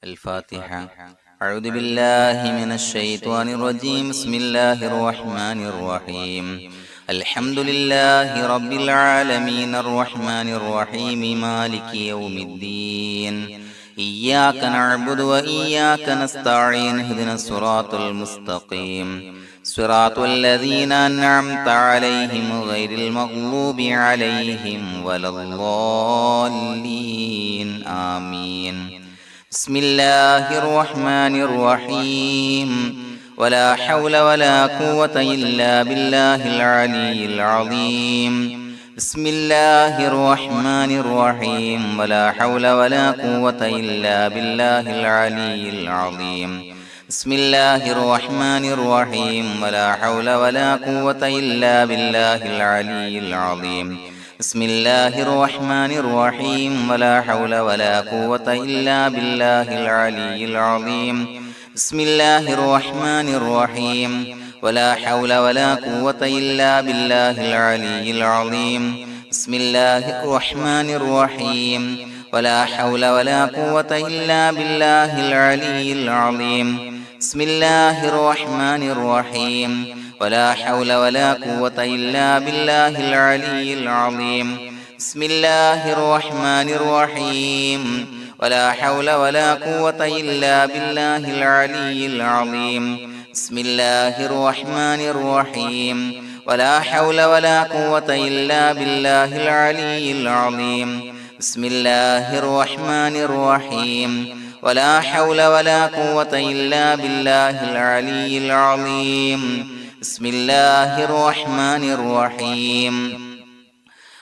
الفاتحة. أعوذ بالله من الشيطان الرجيم. بسم الله الرحمن الرحيم. الحمد لله رب العالمين الرحمن الرحيم مالك يوم الدين. إياك نعبد وإياك نستعين. اهدنا الصراط المستقيم صراط الذين أنعمت عليهم غير المغضوب عليهم ولا الضالين. آمين. بسم الله الرحمن الرحيم. ولا حول ولا قوة إلا بالله العلي العظيم. بسم الله الرحمن الرحيم. ولا حول ولا قوة إلا بالله العلي العظيم. بسم الله الرحمن الرحيم. ولا حول ولا قوة إلا بالله العلي العظيم. بسم الله الرحمن الرحيم. ولا حول ولا قوة إلا بالله العلي العظيم. بسم الله الرحمن الرحيم. ولا حول ولا قوة إلا بالله العلي العظيم. بسم الله الرحمن الرحيم. ولا حول ولا قوة إلا بالله العلي العظيم. بسم الله الرحمن الرحيم. ولا حول ولا قوة إلا بالله العلي العظيم. بسم الله الرحمن الرحيم. ولا حول ولا قوة إلا بالله العلي العظيم. بسم الله الرحمن الرحيم. ولا حول ولا قوة إلا بالله العلي العظيم. بسم الله الرحمن الرحيم. ولا حول ولا قوة إلا بالله العلي العظيم. بسم الله الرحمن الرحيم.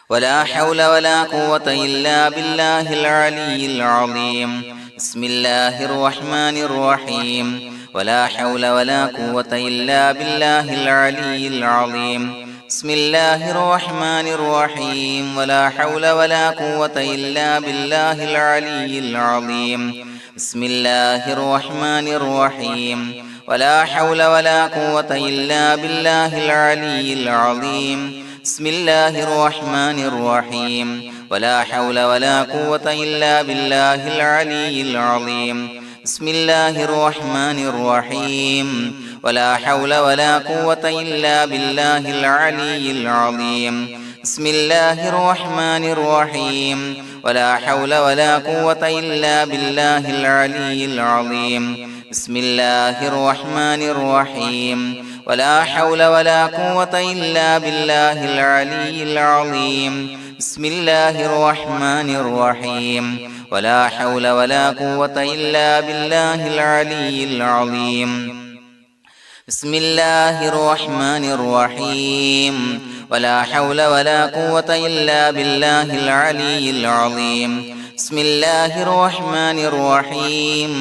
ولا حول ولا قوة إلا بالله العلي العظيم. بسم الله الرحمن الرحيم. ولا حول ولا قوة إلا بالله العلي العظيم. بسم الله الرحمن الرحيم. ولا حول ولا قوة إلا بالله العلي العظيم. بسم الله الرحمن الرحيم. ولا حول ولا قوة إلا بالله العلي العظيم. بسم الله الرحمن الرحيم. ولا حول ولا قوة إلا بالله العلي العظيم. بسم الله الرحمن الرحيم. ولا حول ولا قوة إلا بالله العلي العظيم. بسم الله الرحمن الرحيم. ولا حول ولا قوة إلا بالله العلي العظيم. بسم الله الرحمن الرحيم. ولا حول ولا قوة إلا بالله العلي العظيم. بسم الله الرحمن الرحيم. ولا حول ولا قوة إلا بالله العلي العظيم. بسم الله الرحمن الرحيم. ولا حول ولا قوة إلا بالله العلي العظيم. بسم الله الرحمن الرحيم.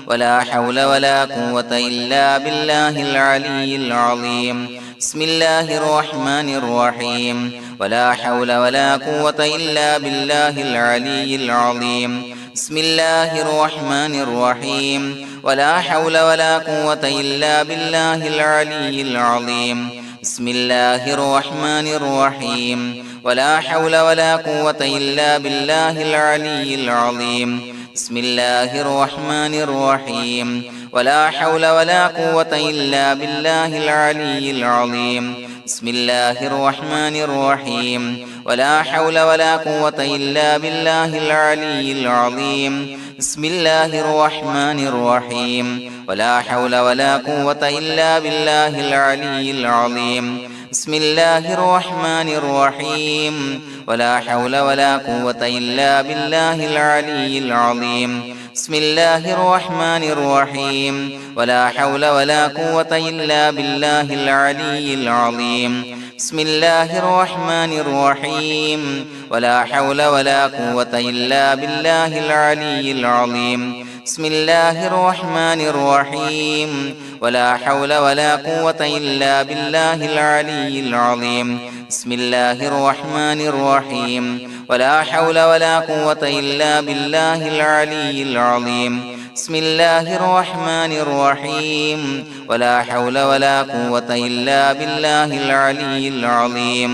ولا حول ولا قوة إلا بالله العلي العظيم. بسم الله الرحمن الرحيم. ولا حول ولا قوة إلا بالله العلي العظيم. بسم الله الرحمن الرحيم. ولا حول ولا قوة إلا بالله العلي العظيم. بسم الله الرحمن الرحيم. ولا حول ولا قوة إلا بالله العلي العظيم. بسم الله الرحمن الرحيم. ولا حول ولا قوة إلا بالله العلي العظيم. بسم الله الرحمن الرحيم. ولا حول ولا قوة إلا بالله العلي العظيم. بسم الله الرحمن الرحيم. ولا حول ولا قوة إلا بالله العلي العظيم. بسم الله الرحمن الرحيم. ولا حول ولا قوة إلا بالله العلي العظيم. بسم الله الرحمن الرحيم. ولا حول ولا قوة إلا بالله العلي العظيم. بسم الله الرحمن الرحيم. ولا حول ولا قوة إلا بالله العلي العظيم. بسم الله الرحمن الرحيم. ولا حول ولا قوة إلا بالله العلي العظيم. بسم الله الرحمن الرحيم. ولا حول ولا قوة إلا بالله العلي العظيم. بسم الله الرحمن الرحيم. ولا حول ولا قوة إلا بالله العلي العظيم.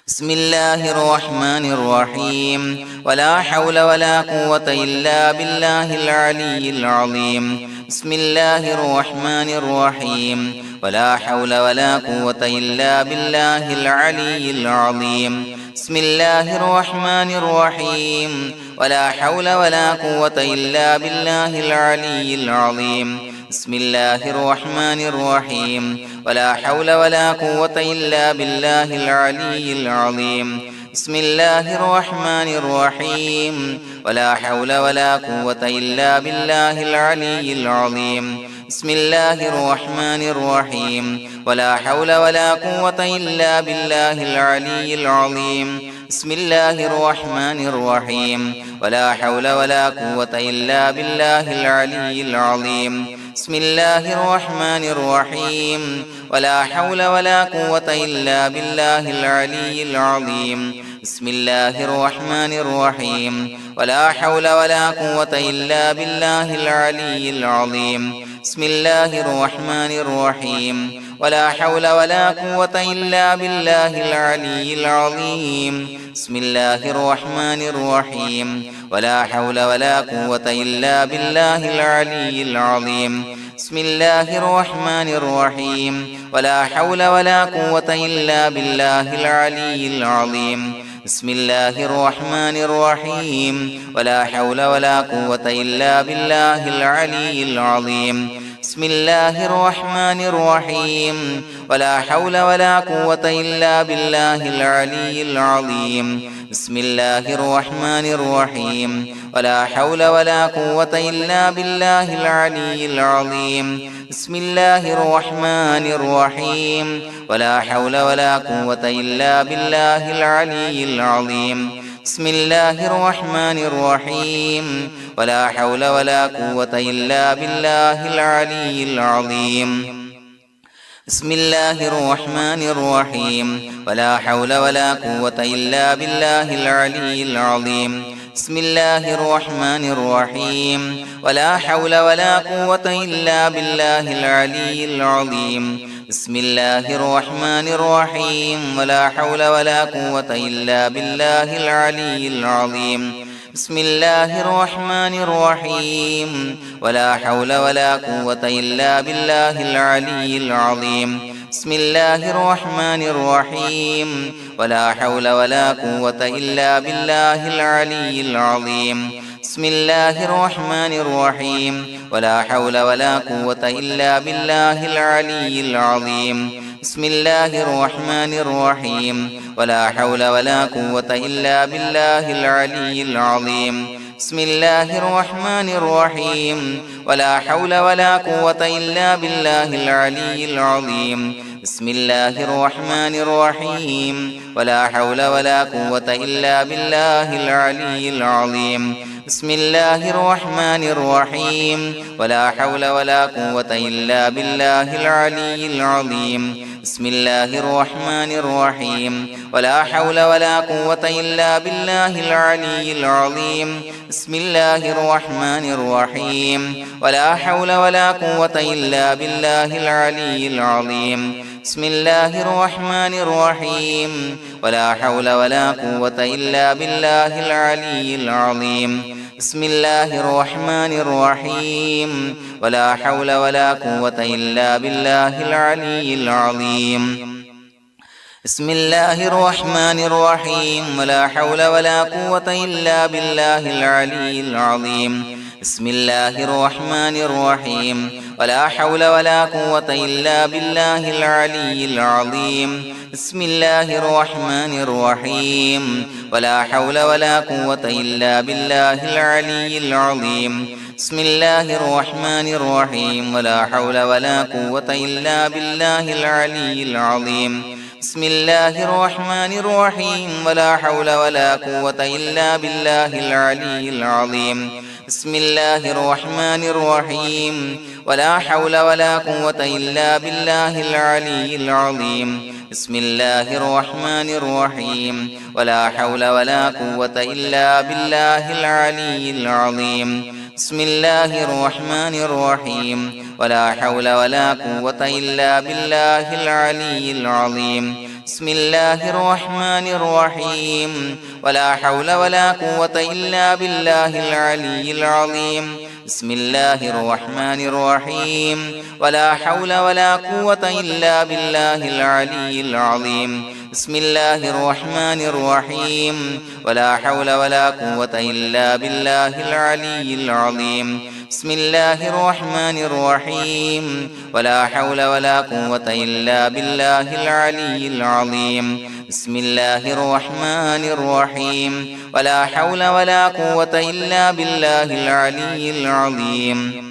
بسم الله الرحمن الرحيم ولا حول ولا قوة إلا بالله العلي العظيم بسم الله الرحمن الرحيم ولا حول ولا قوة إلا بالله العلي العظيم بسم الله الرحمن الرحيم ولا حول ولا قوة إلا بالله العلي العظيم بسم الله الرحمن الرحيم ولا حول ولا قوة إلا بالله العلي العظيم بسم الله الرحمن الرحيم ولا حول ولا قوة إلا بالله العلي العظيم بسم الله الرحمن الرحيم ولا حول ولا قوة إلا بالله العلي العظيم بسم الله الرحمن الرحيم ولا حول ولا قوة إلا بالله العلي العظيم بسم الله الرحمن الرحيم ولا حول ولا قوة إلا بالله العلي العظيم بسم الله الرحمن الرحيم ولا حول ولا قوة إلا بالله العلي العظيم بسم الله الرحمن الرحيم ولا حول ولا قوة إلا بالله العلي العظيم بسم الله الرحمن الرحيم ولا حول ولا قوة إلا بالله العلي العظيم بسم الله الرحمن الرحيم ولا حول ولا قوة إلا بالله العلي العظيم بسم الله الرحمن الرحيم ولا حول ولا قوة إلا بالله العلي العظيم بسم الله الرحمن الرحيم ولا حول ولا قوة إلا بالله العلي العظيم بسم الله الرحمن الرحيم ولا حول ولا قوة إلا بالله العلي العظيم بسم الله الرحمن الرحيم ولا حول ولا قوة إلا بالله العلي العظيم بسم الله الرحمن الرحيم ولا حول ولا قوة إلا بالله العلي العظيم بسم الله الرحمن الرحيم ولا حول ولا قوة إلا بالله العلي العظيم بسم الله الرحمن الرحيم ولا حول ولا قوة إلا بالله العلي العظيم بسم الله الرحمن الرحيم ولا حول ولا قوة إلا بالله العلي العظيم بسم الله الرحمن الرحيم ولا حول ولا قوة إلا بالله العلي العظيم بسم الله الرحمن الرحيم ولا حول ولا قوة إلا بالله العلي العظيم بسم الله الرحمن الرحيم ولا حول ولا قوة إلا بالله العلي العظيم بسم الله الرحمن الرحيم ولا حول ولا قوة إلا بالله العلي العظيم بسم الله الرحمن الرحيم ولا حول ولا قوة إلا بالله العلي العظيم بسم الله الرحمن الرحيم ولا حول ولا قوة إلا بالله العلي العظيم بسم الله الرحمن الرحيم ولا حول ولا قوة إلا بالله العلي العظيم بسم الله الرحمن الرحيم ولا حول ولا قوة إلا بالله العلي العظيم بسم الله الرحمن الرحيم ولا حول ولا قوة إلا بالله العلي العظيم بسم الله الرحمن الرحيم ولا حول ولا قوة إلا بالله العلي العظيم بسم الله الرحمن الرحيم ولا حول ولا قوة إلا بالله العلي العظيم بسم الله الرحمن الرحيم ولا حول ولا قوة إلا بالله العلي العظيم بسم الله الرحمن الرحيم ولا حول ولا قوة إلا بالله العلي العظيم بسم الله الرحمن الرحيم ولا حول ولا قوة إلا بالله العلي العظيم بسم الله الرحمن الرحيم ولا حول ولا قوة إلا بالله العلي العظيم بسم الله الرحمن الرحيم ولا حول ولا قوة إلا بالله العلي العظيم بسم الله الرحمن الرحيم ولا حول ولا قوة إلا بالله العلي العظيم بسم الله الرحمن الرحيم ولا حول ولا قوة إلا بالله العلي العظيم بسم الله الرحمن الرحيم ولا حول ولا قوة إلا بالله العلي العظيم بسم الله الرحمن الرحيم ولا حول ولا قوة إلا بالله العلي العظيم بسم الله الرحمن الرحيم ولا حول ولا قوة إلا بالله العلي العظيم بسم الله الرحمن الرحيم ولا حول ولا قوة إلا بالله العلي العظيم بسم الله الرحمن الرحيم ولا حول ولا قوة إلا بالله العلي العظيم بسم الله الرحمن الرحيم ولا حول ولا قوة إلا بالله العلي العظيم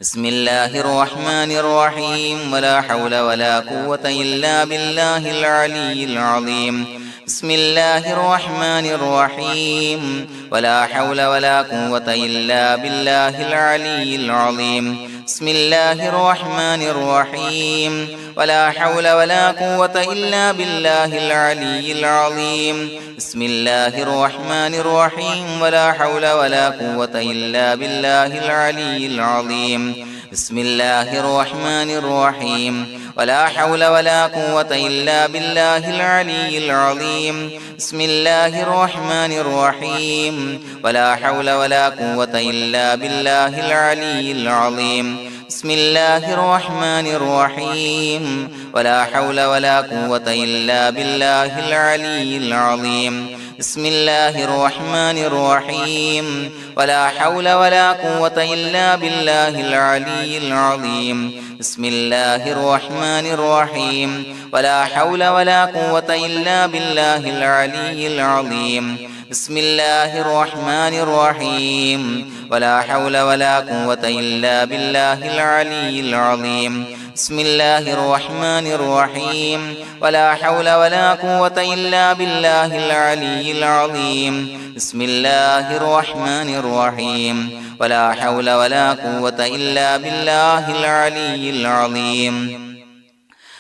بسم الله الرحمن الرحيم ولا حول ولا قوة إلا بالله العلي العظيم بسم الله الرحمن الرحيم ولا حول ولا قوة إلا بالله العلي العظيم بسم الله الرحمن الرحيم ولا حول ولا قوة إلا بالله العلي العظيم بسم الله الرحمن الرحيم ولا حول ولا قوة إلا بالله العلي العظيم بسم الله الرحمن الرحيم ولا حول ولا قوة إلا بالله العلي العظيم بسم الله الرحمن الرحيم ولا حول ولا قوة إلا بالله العلي العظيم بسم الله الرحمن الرحيم ولا حول ولا قوة إلا بالله العلي العظيم بسم الله الرحمن الرحيم ولا حول ولا قوة إلا بالله العلي العظيم بسم الله الرحمن الرحيم ولا حول ولا قوة إلا بالله العلي العظيم بسم الله الرحمن الرحيم ولا حول ولا قوة إلا بالله العلي العظيم بسم الله الرحمن الرحيم ولا حول ولا قوة إلا بالله العلي العظيم بسم الله الرحمن الرحيم ولا حول ولا قوة إلا بالله العلي العظيم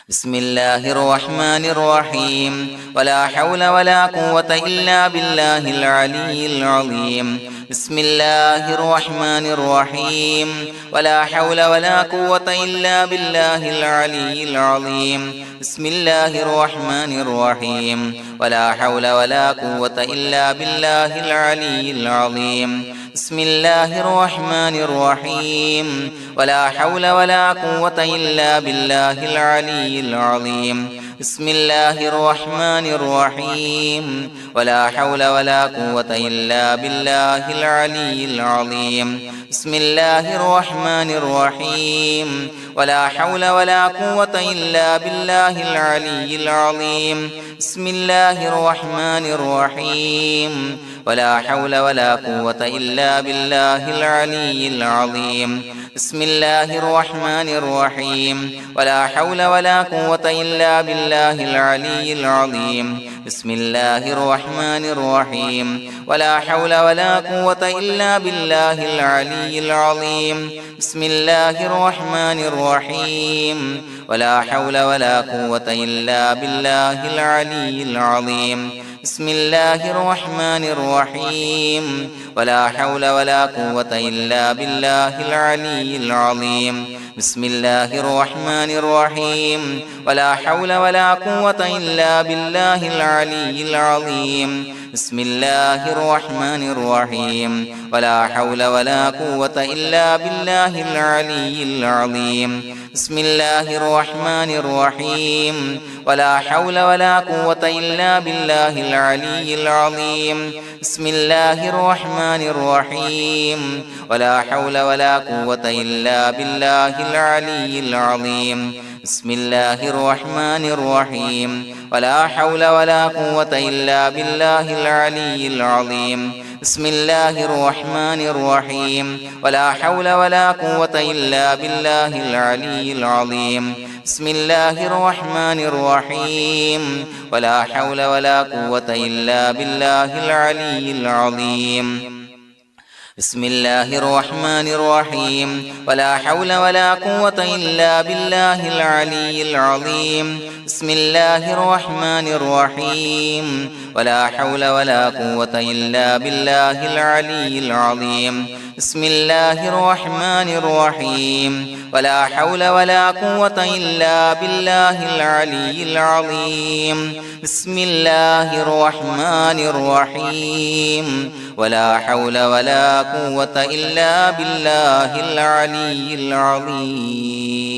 بسم الله الرحمن الرحيم ولا حول ولا قوة إلا بالله العلي العظيم بسم الله الرحمن الرحيم ولا حول ولا قوة إلا بالله العلي العظيم بسم الله الرحمن الرحيم ولا حول ولا قوة إلا بالله العلي العظيم بسم الله الرحمن الرحيم ولا حول ولا قوة إلا بالله العلي العظيم بسم الله الرحمن الرحيم ولا حول ولا قوة إلا بالله العلي العظيم بسم الله الرحمن الرحيم ولا حول ولا قوة إلا بالله العلي العظيم بسم الله الرحمن الرحيم ولا حول ولا قوة إلا بالله العلي العظيم بسم الله الرحمن الرحيم ولا حول ولا قوة إلا بالله العلي العظيم بسم الله الرحمن الرحيم ولا حول ولا قوة إلا بالله العلي العظيم بسم الله الرحمن الرحيم ولا حول ولا قوة إلا بالله العلي العظيم بسم الله الرحمن الرحيم ولا حول ولا قوة إلا بالله العلي العظيم بسم الله الرحمن الرحيم ولا حول ولا قوة إلا بالله العلي العظيم بسم الله الرحمن الرحيم ولا حول ولا قوة إلا بالله العلي العظيم بسم الله الرحمن الرحيم ولا حول ولا قوة إلا بالله العلي العظيم بسم الله الرحمن الرحيم ولا حول ولا قوة إلا بالله العلي العظيم بسم الله الرحمن الرحيم ولا حول ولا قوة إلا بالله العلي العظيم بسم الله الرحمن الرحيم ولا حول ولا قوة إلا بالله العلي العظيم بسم الله الرحمن الرحيم ولا حول ولا قوة إلا بالله العلي العظيم بسم الله الرحمن الرحيم ولا حول ولا قوة إلا بالله العلي العظيم بسم الله الرحمن الرحيم ولا حول ولا قوة إلا بالله العلي العظيم بسم الله الرحمن الرحيم ولا حول ولا قوة إلا بالله العلي العظيم بسم الله الرحمن الرحيم ولا حول ولا قوة إلا بالله العلي العظيم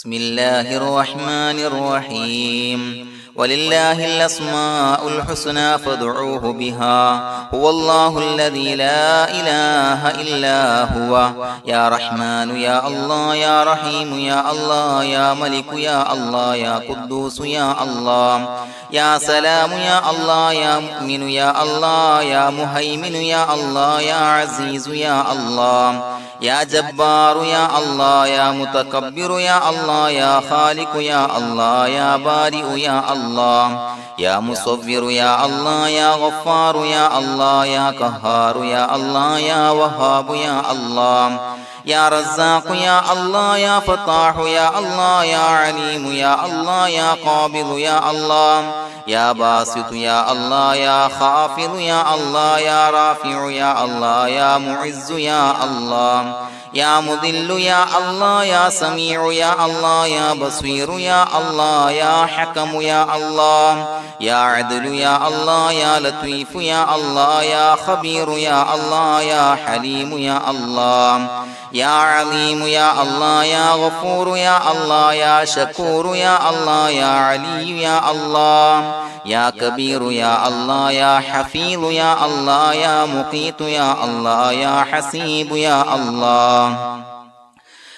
بسم الله الرحمن الرحيم ولله الأسماء الحسنى فادعوه بها هو الله الذي لا إله إلا هو يا رحمن يا الله يا رحيم يا الله يا ملك يا الله يا قدوس يا الله يا سلام يا الله يا مؤمن يا الله يا مهيمن يا الله يا عزيز يا الله يا جبار يا الله يا متكبر يا الله يا خالق يا الله يا بارئ يا الله يا مصور يا الله يا غفار يا الله يا قهار يا الله يا وهاب يا الله يا رزاق يا الله يا فتاح يا الله يا عليم يا الله يا قابض يا الله يا باسط يا الله يا خافض يا الله يا رافع يا الله يا معز يا الله يا مذل يا الله يا سميع يا الله يا بصير يا الله يا حكم يا الله يا عدل يا الله يا لطيف يا الله يا خبير يا الله يا حليم يا الله يا عليم يا الله يا غفور يا الله يا شكور يا الله يا علي يا الله يا كبير يا الله يا حفيظ يا الله يا مقيت يا الله يا حسيب يا الله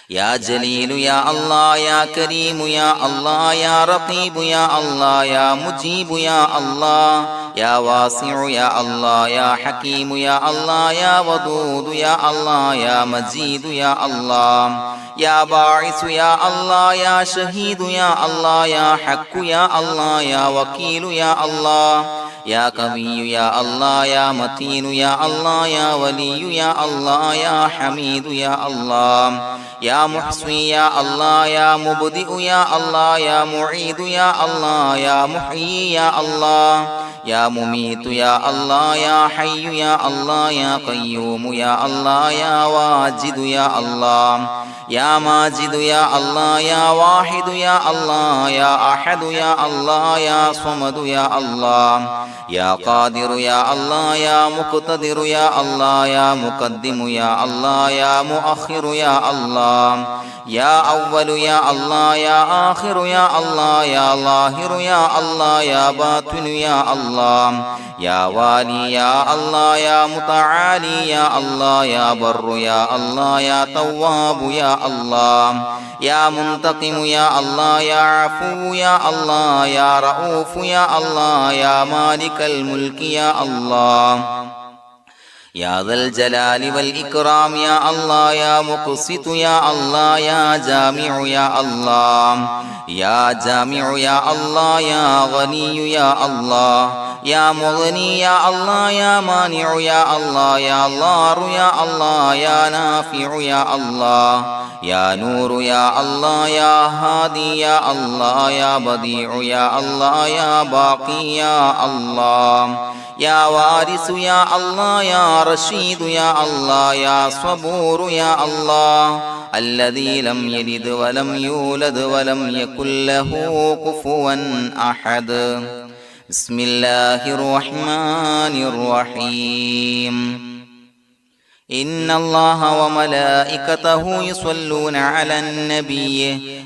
يا جليل يا الله يا كريم يا الله يا رقيب يا الله يا مجيب يا الله يا واسع يا الله يا حكيم يا الله يا ودود يا الله يا مجيد يا الله يا باعث يا الله يا شهيد يا الله يا حق يا الله يا وكيل يا الله يا قوي يا الله يا متين يا الله يا ولي يا الله يا حميد يا الله يا محصي يا الله يا مبدئ يا الله يا معيد يا الله يا محيي يا الله يا مميت يا الله يا حي يا الله يا قيوم يا الله يا واجد يا الله يا ماجد يا الله يا واحد يا الله يا أحد يا الله يا صمد يا الله يا قادر يا الله يا مقتدر يا الله يا مقدم يا الله يا مؤخر يا الله يا أول يا الله يا آخر يا الله يا ظاهر يا الله يا باطن يا الله يا والي يا الله يا متعالي يا الله يا بر يا الله يا تواب يا الله يا منتقم يا الله يا عفو يا الله يا رؤوف يا الله يا مالك الملك يا الله يا ذا الجلال والإكرام يا الله يا مقسط يا الله يا جامع يا الله يا جامع يا الله يا غني يا الله يا مغني يا الله يا مانع يا الله يا ضار يا الله يا نافع يا الله يا نور يا الله يا هادي يا الله يا بديع يا الله يا باقي يا الله يا وارث يا الله يا رشيد يا الله يا صبور يا الله الذي لم يلد ولم يولد ولم يكن له كفوا أحد بسم الله الرحمن الرحيم إن الله وملائكته يصلون على النبي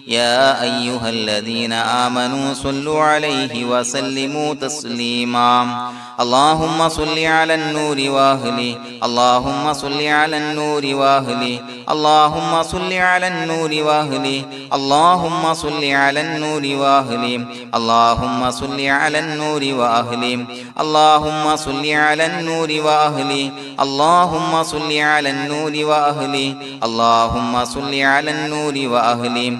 يا أيها الذين آمنوا صلوا عليه وسلموا تسليما اللهم صل على النور وأهله اللهم صل على النور وأهله اللهم صل على النور وأهله اللهم صل على النور وأهله اللهم صل على النور وأهله اللهم صل على النور وأهله اللهم صل على النور وأهله اللهم صل على النور وأهله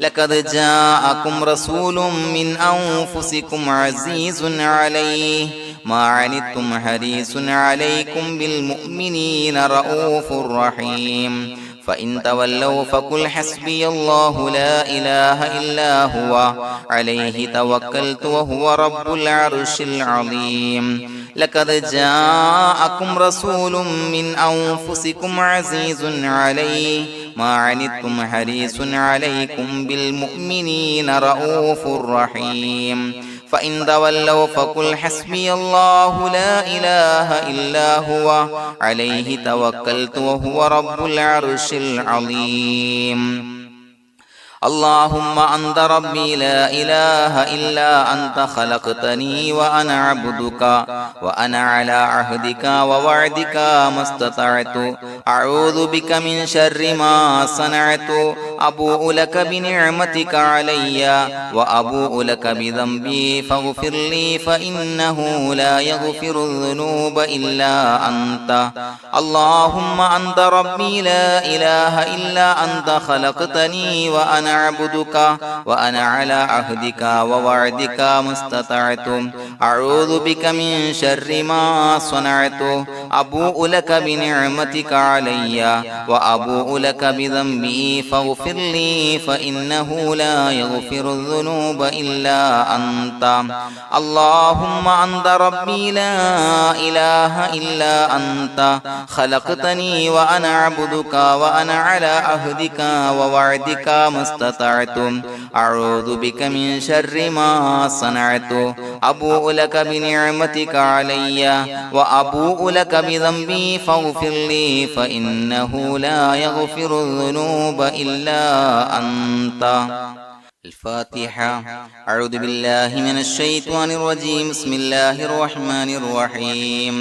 لقد جاءكم رسول من أنفسكم عزيز عليه ما عنتم حريص عليكم بالمؤمنين رؤوف رحيم فإن تولوا فقل حسبي الله لا إله إلا هو عليه توكلت وهو رب العرش العظيم لقد جاءكم رسول من أنفسكم عزيز عليه ما عنتم حريص عليكم بالمؤمنين رؤوف رحيم فإن تولوا فقل حسبي الله لا إله إلا هو عليه توكلت وهو رب العرش العظيم اللهم أنت ربي لا إله إلا أنت خلقتني وأنا عبدك وأنا على عهدك ووعدك ما استطعت أعوذ بك من شر ما صنعت أبوء لك بنعمتك علي وأبوء لك بذنبي فاغفر لي فإنه لا يغفر الذنوب إلا أنت اللهم أنت ربي لا إله إلا أنت خلقتني وأنا عبدك وأنا على عهدك ووعدك ما استطعت أعوذ بك من شر ما صنعت أبوء لك بنعمتك علي وأبوء لك بذنبي فاغفر لي فإنه لا يغفر الذنوب إلا أنت اللهم أنت ربي لا إله إلا أنت خلقتني وأنا عبدك وأنا على عهدك ووعدك ما استطعت أعوذ بك من شر ما صنعت أبوء لك بنعمتك علي وأبوء لك بذنبي فاغفر لي فإنه لا يغفر الذنوب إلا أنت الفاتحة أعوذ بالله من الشيطان الرجيم بسم الله الرحمن الرحيم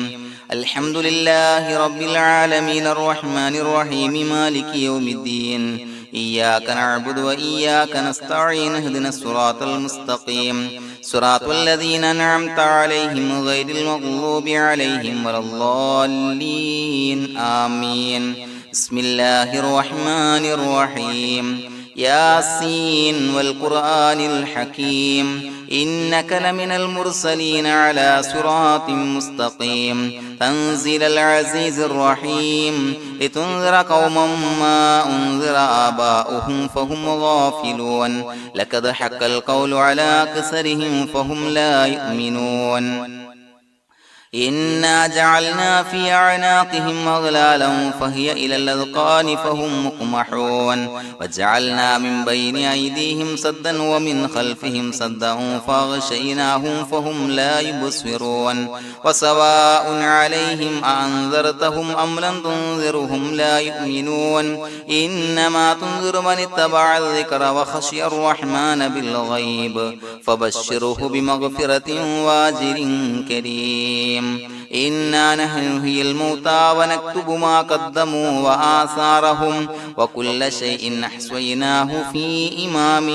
الحمد لله رب العالمين الرحمن الرحيم مالك يوم الدين إياك نعبد وإياك نستعين اهدنا الصراط المستقيم صراط الذين أنعمت عليهم غير المغضوب عليهم ولا الضالين آمين بسم الله الرحمن الرحيم ياسين والقرآن الحكيم إنك لمن المرسلين على صراط مستقيم تنزيل العزيز الرحيم لتنذر قوما ما أنذر آباؤهم فهم غافلون لقد حق القول على أكثرهم فهم لا يؤمنون إنا جعلنا في أعناقهم أغلالا فهي إلى الأذقان فهم مقمحون وجعلنا من بين أيديهم سدا ومن خلفهم سدا فأغشيناهم فهم لا يبصرون وسواء عليهم أأنذرتهم أم لم تنذرهم لا يؤمنون إنما تنذر من اتبع الذكر وخشي الرحمن بالغيب فبشره بمغفرة وأجر كريم إنا نحن نحيي الموتى ونكتب ما قدموا وآثارهم وكل شيء أحصيناه في إمام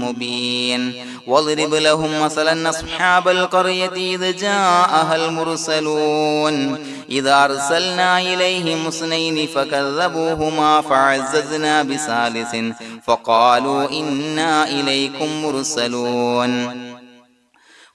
مبين واضرب لهم مثلا أصحاب القرية إذ جاءها المرسلون إذا أرسلنا إليهم اثنين فكذبوهما فعززنا بثالث فقالوا إنا إليكم مرسلون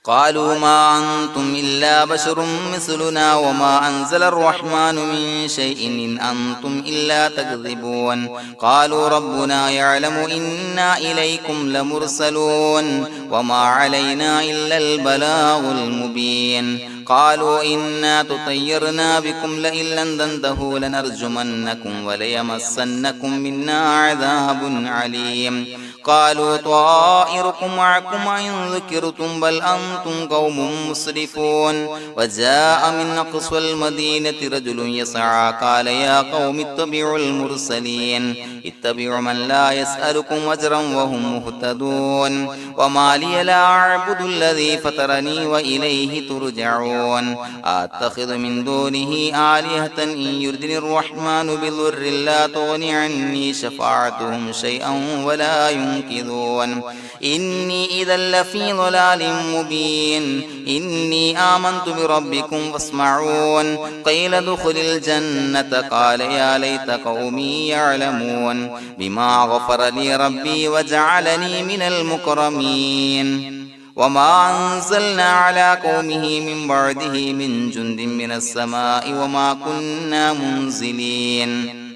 قالوا ما أنتم إلا بشر مثلنا وما أنزل الرحمن من شيء إن أنتم إلا تكذبون قالوا ربنا يعلم إنا إليكم لمرسلون وما علينا إلا البلاغ المبين قالوا إنا تطيرنا بكم لئن لم تنتهوا لنرجمنكم وليمسنكم منا عذاب عليم قالوا طائركم معكم إن ذكرتم بل أنتم قوم مسرفون وجاء من أقصى المدينة رجل يسعى قال يا قوم اتبعوا المرسلين اتبعوا من لا يسألكم أجرا وهم مهتدون وما لي لا أعبد الذي فطرني وإليه ترجعون يسمعون أتخذ من دونه آلهة إن يردني الرحمن بضر لا تغن عني شفاعتهم شيئا ولا ينقذون إني إذا لفي ضلال مبين إني آمنت بربكم فاسمعون قيل ادخل الجنة قال يا ليت قومي يعلمون بما غفر لي ربي وجعلني من المكرمين وما أنزلنا على قومه من بعده من جند من السماء وما كنا منزلين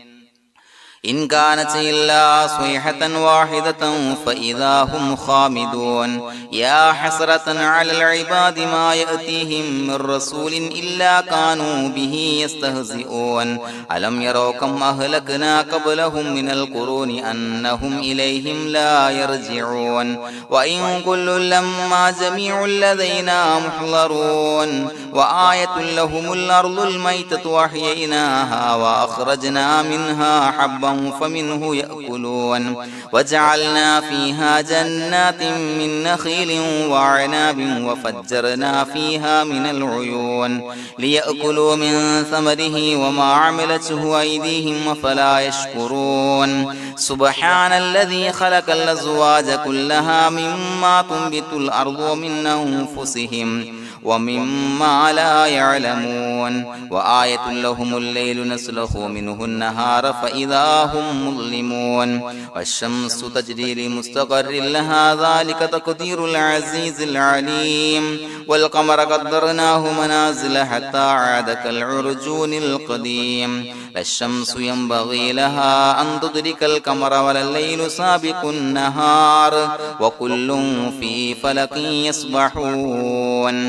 إن كانت إلا صيحة واحدة فإذا هم خامدون يا حسرة على العباد ما يأتيهم من رسول إلا كانوا به يستهزئون ألم يروا كم أهلكنا قبلهم من القرون أنهم إليهم لا يرجعون وإن كل لما جميع لدينا محضرون وآية لهم الأرض الميتة وأحييناها وأخرجنا منها حبا فمنه يأكلون وجعلنا فيها جنات من نخيل وعناب وفجرنا فيها من العيون ليأكلوا من ثمره وما عملته أيديهم فلا يشكرون سبحان الذي خلق الأزواج كلها مما تنبت الأرض ومن أنفسهم ومما لا يعلمون وآية لهم الليل نسلخ منه النهار فإذا هم مظلمون والشمس تجري لمستقر لها ذلك تقدير العزيز العليم والقمر قدرناه منازل حتى عاد كالعرجون القديم لا الشمس ينبغي لها أن تدرك القمر ولا الليل سابق النهار وكل في فلك يسبحون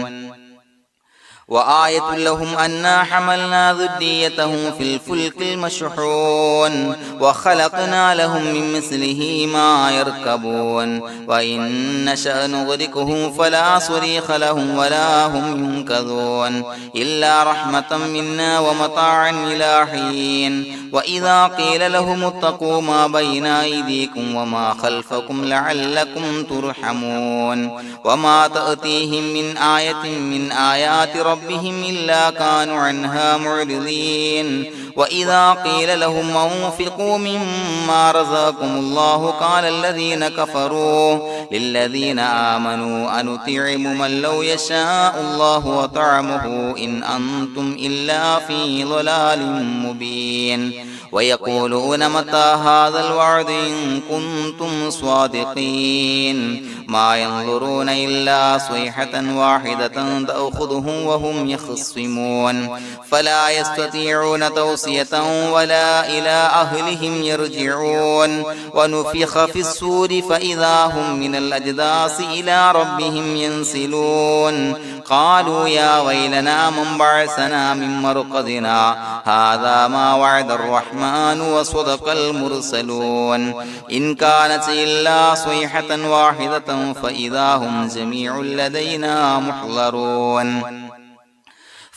وآية لهم أنا حملنا ذريتهم في الفلك المشحون وخلقنا لهم من مثله ما يركبون وإن نشأ نغرقهم فلا صريخ لهم ولا هم ينقذون إلا رحمة منا ومتاعا إلى حين وإذا قيل لهم اتقوا ما بين أيديكم وما خلفكم لعلكم ترحمون وما تأتيهم من آية من آيات ربهم إلا كانوا عنها معرضين وإذا قيل لهم أنفقوا مما رزقكم الله قال الذين كفروا للذين آمنوا أنطعم من لو يشاء الله وطعمه إن أنتم إلا في ضلال مبين ويقولون متى هذا الوعد إن كنتم صادقين ما ينظرون إلا صيحة واحدة تأخذهم وهم يخصمون فلا يستطيعون توصية ولا إلى أهلهم يرجعون ونفخ في الصور فإذا هم من الأجداث إلى ربهم ينسلون قالوا يا ويلنا من بعثنا من مرقدنا هذا ما وعد الرحمن وصدق المرسلون إن كانت إلا صيحة واحدة فإذا هم جميع لدينا محضرون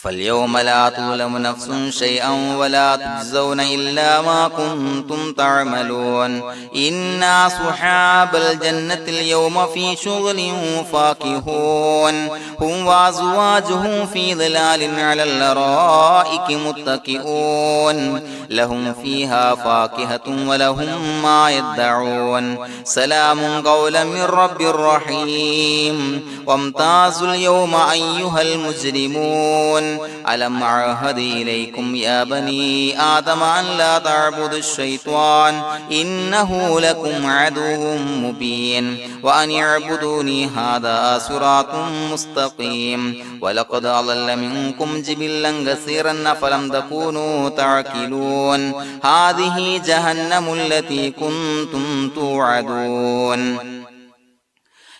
فاليوم لا تظلم نفس شيئا ولا تجزون إلا ما كنتم تعملون إنا أصحاب الجنة اليوم في شغل فاكهون هم وأزواجهم في ظلال على الأرائك متكئون لهم فيها فاكهة ولهم ما يدعون سلام قولا من رب رحيم وامتازوا اليوم أيها المجرمون ألم أعهد إليكم يا بني آدم أن لا تعبدوا الشيطان إنه لكم عدو مبين وأن اعبدوني هذا صراط مستقيم ولقد أضل منكم جبلا كثيرا فلم تكونوا تعقلون هذه جهنم التي كنتم توعدون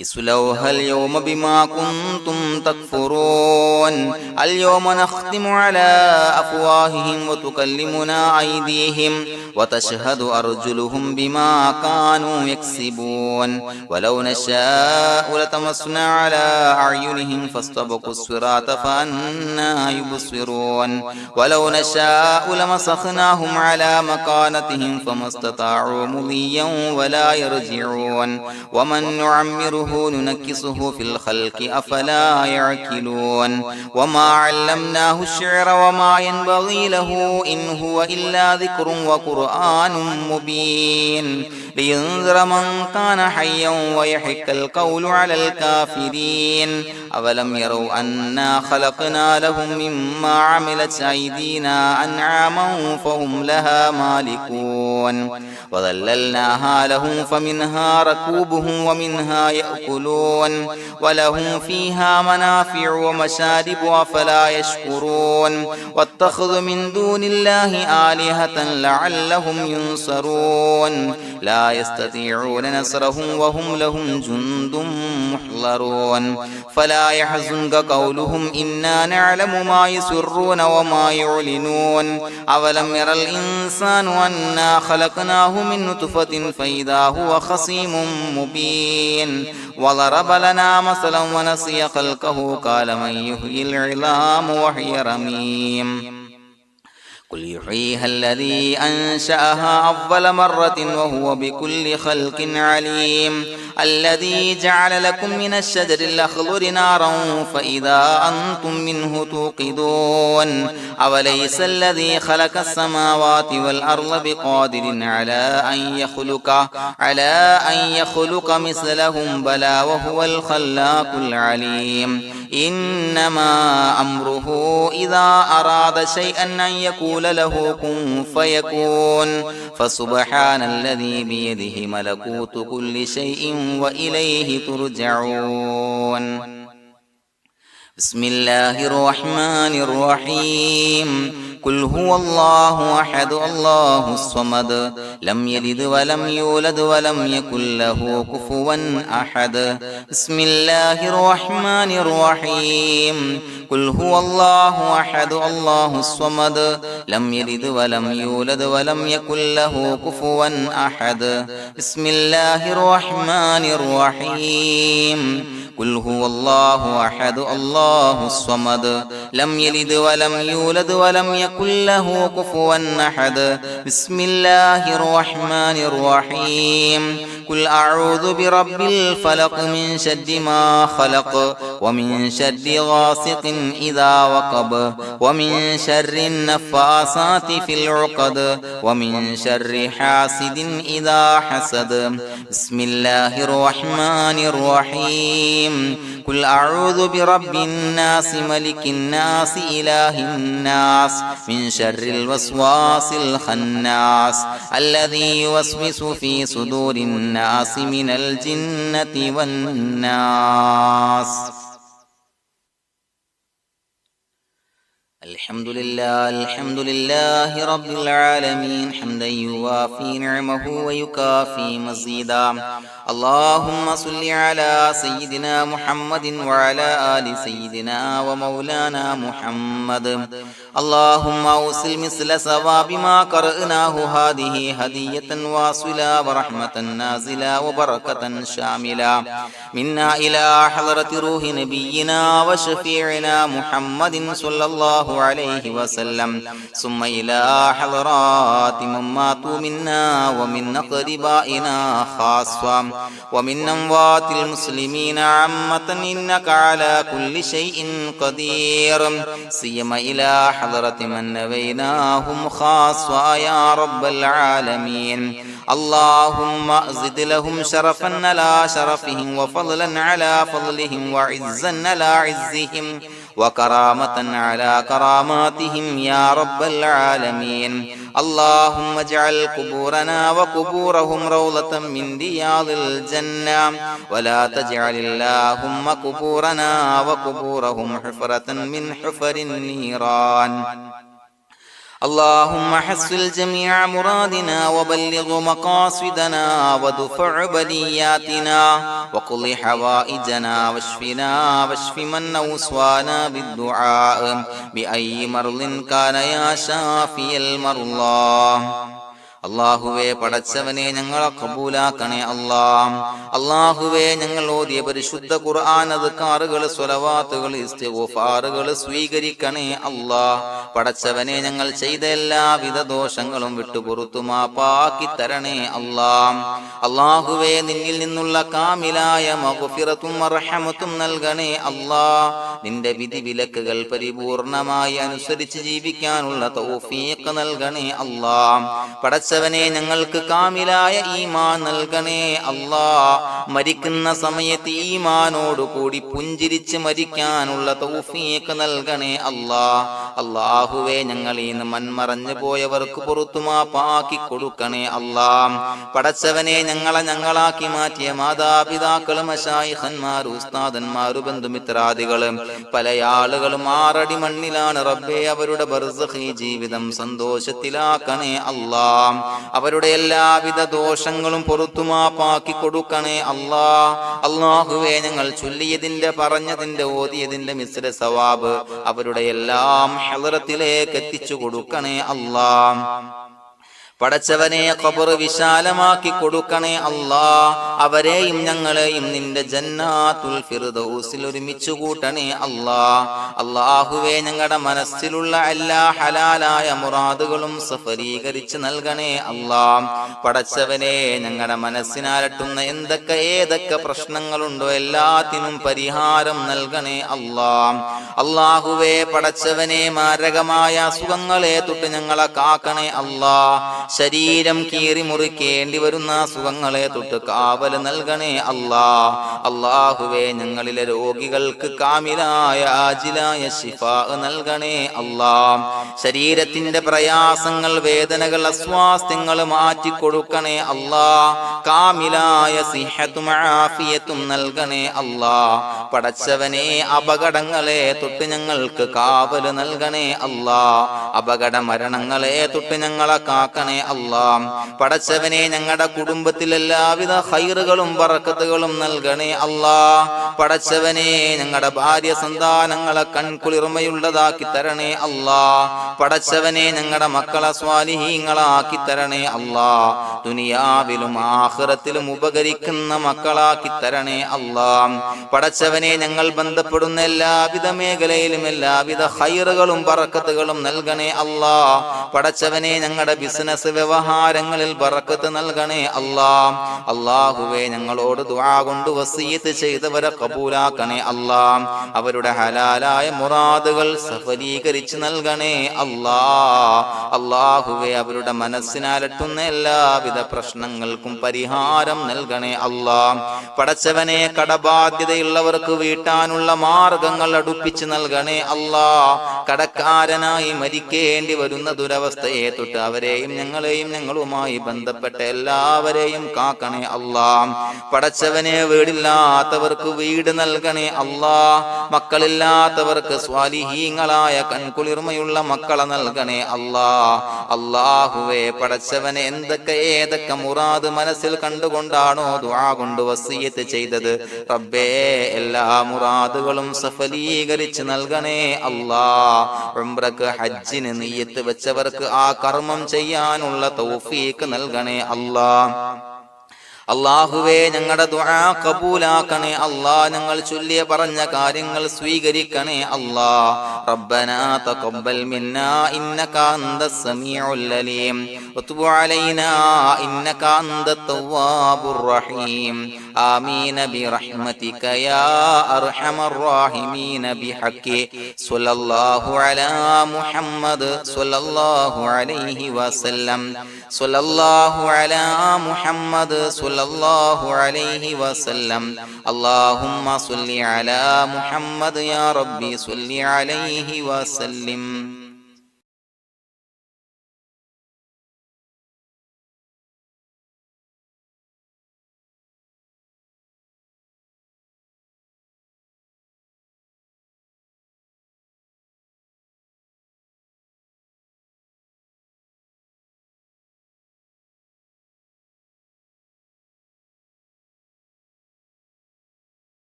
اصلوها اليوم بما كنتم تكفرون اليوم نختم على أفواههم وتكلمنا أيديهم وتشهد أرجلهم بما كانوا يكسبون ولو نشاء لطمسنا على أعينهم فاستبقوا الصراط فأنى يبصرون ولو نشاء لمسخناهم على مكانتهم فما استطاعوا مضيا ولا يرجعون ومن نعمره ننكسه في الخلق أفلا يعقلون وما علمناه الشعر وما ينبغي له إن هو إلا ذكر وقرآن مبين لينذر من كان حيا ويحق القول على الكافرين أولم يروا أنا خلقنا لهم مما عملت أيدينا أنعاما فهم لها مالكون وظللناها لهم فمنها ركوبهم ومنها يأكلون ولهم فيها منافع ومشارب أفلا يشكرون واتخذوا من دون الله آلهة لعلهم ينصرون لا يستطيعون نصرهم وهم لهم جند محضرون فلا يحزنك قولهم إنا نعلم ما يسرون وما يعلنون أولم ير الإنسان أنا خلقناه من نطفة فإذا هو خصيم مبين وضرب لنا مثلا ونسي خلقه قال من يحيي العظام وهي رميم قل يحييها الذي أنشأها أول مرة وهو بكل خلق عليم الذي جعل لكم من الشجر الأخضر نارا فإذا أنتم منه توقدون أوليس الذي خلق السماوات والأرض بقادر على أن يخلق مثلهم بلى وهو الخلاق العليم إنما أمره إذا أراد شيئا أن يقول له كن فيكون فسبحان الذي بيده ملكوت كل شيء وإليه ترجعون بسم الله الرحمن الرحيم قل هو الله أحد الله الصمد لم يلد ولم يولد ولم يكن له كفوا أحد بسم الله الرحمن الرحيم قل هو الله أحد الله الصمد لم يلد ولم يولد ولم يكن له كفوا أحد بسم الله الرحمن الرحيم قل هو الله أحد الله الصمد لم يلد ولم يولد ولم يكن له كفوا أحد بسم الله الرحمن الرحيم قل أعوذ برب الفلق من شر ما خلق ومن شر غاسق إذا وقب ومن شر النفاثات في العقد ومن شر حاسد إذا حسد بسم الله الرحمن الرحيم قل أعوذ برب الناس ملك الناس إله الناس من شر الوسواس الخناس الذي يوسوس في صدور الناس من الجنة والناس الحمد لله رب العالمين حمدا يوافي نعمه ويكافي مزيدا اللهم صل على سيدنا محمد وعلى آل سيدنا ومولانا محمد اللهم أوصل مثل ثواب ما قرأناه هذه هدية واصلة ورحمة نازلة وبركة شاملة منا إلى حضرة روح نبينا وشفيعنا محمد صلى الله عليه وسلم ثم إلى حضرات من ماتوا منا ومن أقربائنا خاصة ومن أموات المسلمين عامة إنك على كل شيء قدير سيما إلى حضرة من نبيناهم خاصة يا رب العالمين اللهم زد لهم شرفا على شرفهم وفضلا على فضلهم وعزا على عزهم وكرامة على كراماتهم يا رب العالمين اللهم اجعل قبورنا وقبورهم روضة من رياض الجنة ولا تجعل اللهم قبورنا وقبورهم حفرة من حفر النيران اللهم حصل جميع مرادنا وبلغ مقاصدنا وادفع بلياتنا وقض حوائجنا واشف من أوصانا بالدعاء بأي مرض كان يا شافي المرضى. അള്ളാഹുവേ, പടച്ചവനെ ഞങ്ങളെ കബൂലാക്കണേ അല്ലാ. അള്ളാഹുവേ, ഞങ്ങൾ ഓതിയ പരിശുദ്ധ ഖുർആൻ, അദ്കാറുകൾ, സ്വലവാത്തുകൾ, ഇസ്തിഗ്ഫാറുകൾ സ്വീകരിക്കണേ അല്ലാ. പടച്ചവനെ, ഞങ്ങൾ ചെയ്ത എല്ലാവിധ ദോഷങ്ങളും വിട്ടുപുറത്തു മാപ്പാക്കി തരണേ അല്ലാ. അള്ളാഹുവേ, നിന്നിൽ നിന്നുള്ള കാമിലായ മഗ്ഫിറത്തും റഹ്മത്തും നൽകണേ അല്ലാ. നിന്റെ വിധി വിലക്കുകൾ പരിപൂർണമായി അനുസരിച്ച് ജീവിക്കാനുള്ള തൗഫീഖ് നൽകണേ അല്ലാ. പടച്ചവനെ, ഞങ്ങൾക്ക് കാമിലായ ഈമാൻ നൽകണേ അല്ലാ. മരിക്കുന്ന സമയത്ത് ഈമാനോട് കൂടി പുഞ്ചിരിച്ച് മരിക്കാനുള്ള തൗഫീഖ് നൽകണേ അല്ലാ. അല്ലാഹുവേ, ഞങ്ങളീന്ന് മൺമറഞ്ഞു പോയവർക്ക് പുറത്തു മാപ്പാക്കി കൊടുക്കണേ അല്ലാ. പടച്ചവനെ, ഞങ്ങളാക്കി മാറ്റിയ മാതാപിതാക്കളും മശായിഖന്മാരും ഉസ്താദന്മാരും ബന്ധുമിത്രാദികളും പല ആളുകളും 6 അടി മണ്ണിലാണ് റബ്ബേ. അവരുടെ ബർസഖി ജീവിതം സന്തോഷത്തിലാക്കണേ അല്ലാ. അവരുടെ എല്ലാവിധ ദോഷങ്ങളും പുറത്തു മാപ്പാക്കി കൊടുക്കണേ അല്ലാ. അല്ലാഹുവേ, ഞങ്ങൾ ചൊല്ലിയതിന്റെ, പറഞ്ഞതിന്റെ, ഓതിയതിന്റെ മിശ്ര സവാബ് അവരുടെ എല്ലാം ഹളറത്തിലേക്ക് എത്തിച്ചു കൊടുക്കണേ അല്ലാ. പടച്ചവനെ, ഖബർ വിശാലമാക്കി കൊടുക്കണേ അല്ലാ. അവരെയും ഞങ്ങളെയും നിന്റെ ജന്നാത്തുൽ ഫിർദൗസിൽ ഒരുമിച്ച് കൂട്ടണേ അല്ലാ. അല്ലാഹുവേ, ഞങ്ങളുടെ മനസ്സിലുള്ള എല്ലാ ഹലാലായ മുറാദുകളും സഫലീകരിച്ച് നൽകണേ അല്ലാ. പടച്ചവനെ, ഞങ്ങളുടെ മനസ്സിനാലട്ടുന്ന ഏതൊക്കെ പ്രശ്നങ്ങളുണ്ടോ എല്ലാത്തിനും പരിഹാരം നൽകണേ അല്ലാ. അല്ലാഹുവേ, പടച്ചവനെ, മാരകമായ അസുഖങ്ങളെ തൊട്ട് ഞങ്ങളെ കാക്കണേ അല്ലാ. ശരീരം കീറി മുറിക്കേണ്ടി വരുന്ന അസുഖങ്ങളെ തൊട്ട് കാവല് നൽകണേ അല്ലാ. അല്ലാഹുവേ, ഞങ്ങളിലെ രോഗികൾക്ക് കാമിലായ ആജിലായ ശിഫാ നൽകണേ അല്ലാ. ശരീരത്തിന്റെ പ്രയാസങ്ങൾ, വേദനകൾ, അസ്വാസ്ഥ്യങ്ങൾ മാറ്റി കൊടുക്കണേ അല്ലാ. കാമിലായ സിഹത്തും ആഫിയത്തും നൽകണേ അല്ലാ. പടച്ചവനെ, അപകടങ്ങളെ തൊട്ട് ഞങ്ങൾക്ക് കാവല് നൽകണേ അല്ലാ. അപകട മരണങ്ങളെ തൊട്ട് ഞങ്ങളെ കാക്കണേ അല്ലാ. പടച്ചവനെ, ഞങ്ങളുടെ കുടുംബത്തിൽ എല്ലാവിധ ഖൈറുകളും ബറക്കത്തുകളും നൽകണേ അല്ലാ. പടച്ചവനെ, ഞങ്ങളുടെ ഭാര്യ സന്താനങ്ങളെ കൺകുളിർമയുള്ളതാക്കി തരണേ അല്ലാ. പടച്ചവനെ, ഞങ്ങളുടെ മക്കളെ സ്വാലിഹീങ്ങളാക്കി തരണേ അല്ലാ. ദുനിയാവിലും ആഖിറത്തിലും ഉപകരിക്കുന്ന മക്കളാക്കി തരണേ അല്ലാ. പടച്ചവനെ, ഞങ്ങൾ ബന്ധപ്പെടുന്ന എല്ലാവിധ മേഖലയിലും എല്ലാവിധ ഖൈറുകളും ബറക്കത്തുകളും നൽകണേ അല്ലാ. പടച്ചവനെ, ഞങ്ങളുടെ ബിസിനസ് വ്യവഹാരങ്ങളിൽ ബറക്കത്ത് നൽകണേ അല്ലാ. അല്ലാഹുവേ, ഞങ്ങളോട് ദുആ കൊണ്ട് വസിയത്ത് ചെയ്തവരെ കബൂലാക്കണേ അല്ലാ. അവരുടെ ഹലാലായ മുറാദുകൾ സഫലീകരിച്ച് നൽകണേ അല്ലാ. അല്ലാഹുവേ, അവരുടെ മനസ്സിനാലട്ടുന്ന എല്ലാവിധ പ്രശ്നങ്ങൾക്കും പരിഹാരം നൽകണേ അല്ലാ. പടച്ചവനെ, കടബാധ്യതയുള്ളവർക്ക് വീട്ടാനുള്ള മാർഗങ്ങൾ അടുപ്പിച്ച് നൽകണേ അല്ലാ. കടക്കാരനായി മരിക്കേണ്ടി വരുന്ന ദുരവസ്ഥയെ തൊട്ട് അവരെയും ഞങ്ങളെയും ഞങ്ങളുമായി ബന്ധപ്പെട്ട എല്ലാവരെയും കാക്കണേ അല്ലാ. പടച്ചവനെ, വീടില്ലാത്തവർക്ക് വീട് നൽകണേ അല്ലാ. മക്കളില്ലാത്തവർക്ക് സ്വാലിഹീങ്ങളായ കൺകുളിർമയുള്ള മക്കളെ നൽകണേ അല്ലാ. അല്ലാഹുവേ, പടച്ചവനെ, ഏതൊക്കെ മുറാദ് മനസ്സിൽ കണ്ടുകൊണ്ടാണോ ദുആ കൊണ്ട് വസിയത്ത് ചെയ്തത് റബ്ബേ, എല്ലാ മുറാദുകളും സഫലീകരിച്ച് നൽകണേ അല്ലാ. ഉംറക്ക്, ഹജ്ജിന് നിയ്യത്ത് വെച്ചവർക്ക് ആ കർമ്മം ചെയ്യാനുള്ള തൗഫീഖ് നൽകണേ അല്ലാ. അല്ലാഹുവേ, ഞങ്ങളുടെ ദുആ കബൂലാക്കണേ അല്ലാ. ഞങ്ങൾ ചൊല്ലിയ പറഞ്ഞ കാര്യങ്ങൾ സ്വീകരിക്കണേ അല്ലാ. റബ്ബനാ തഖബ്ബൽ മിന്നാ ഇന്നക അന്തസ് സമീഉൽ അലീം വതുബ് അലൈനാ ഇന്നക അന്തത് തവ്വാബുർ റഹീം. ആമീൻ ബിറഹ്മതിക യാ അർഹമർ റഹീമീൻ ബിഹഖി സ്വല്ലല്ലാഹു അലാ മുഹമ്മദ് സ്വല്ലല്ലാഹു അലൈഹി വസല്ലം. സ്വല്ലല്ലാഹു അലാ മുഹമ്മദ് സ്വല്ലല്ലാഹു അലൈഹി വസല്ലം. അല്ലാഹുമ്മ സ്വല്ലി അലാ മുഹമ്മദ് യാ റബ്ബി സ്വല്ലി അലൈഹി വസല്ലം.